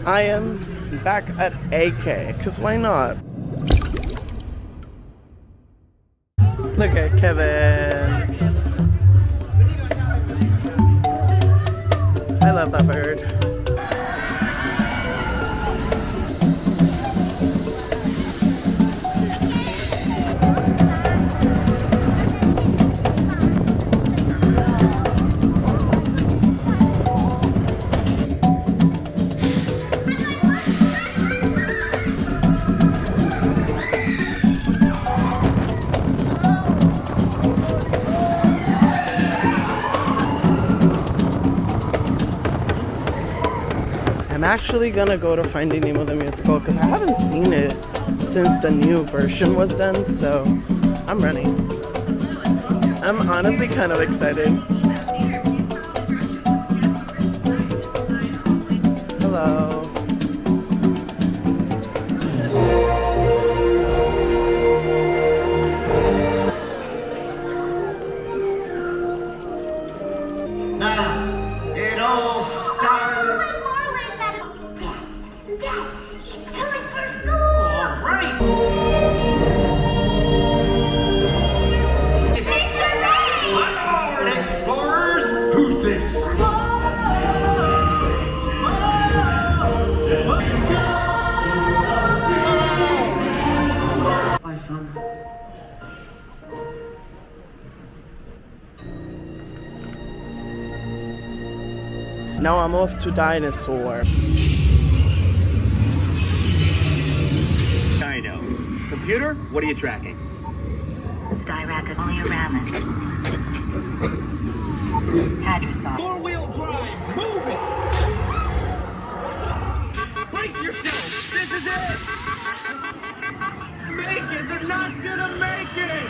I am back at AK, because why not? Look at Kevin. I love that bird. I'm actually gonna go to Finding Nemo the musical because I haven't seen it since the new version was done, so I'm running. I'm honestly kind of excited. Hello. It all started. Dad, it's time for school! All right. Mr. Ray! Onward, explorers! Who's this? Bye, son. Now I'm off to Dinosaur. Dino. Computer, what are you tracking? Styracosaurus oleoramus. Hadrosaur. Four-wheel drive, move it! Brace yourself! This is it! Make it! They're not gonna make it!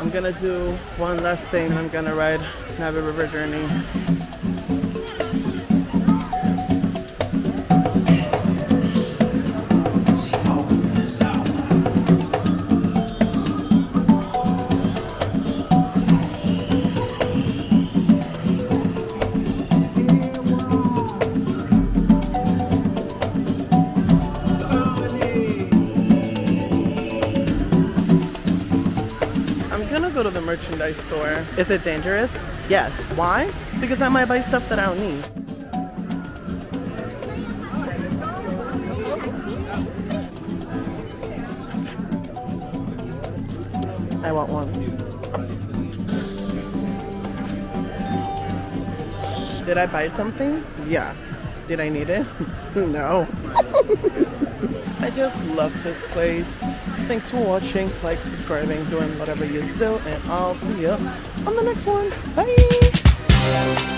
I'm gonna do one last thing. I'm gonna ride Navi River Journey. Go to the merchandise store. Is it dangerous? Yes. Why? Because I might buy stuff that I don't need. I want one. Did I buy something? Yeah. Did I need it? No. I just love this place. Thanks for watching, like, subscribing, doing whatever you do, and I'll see you on the next one. Bye!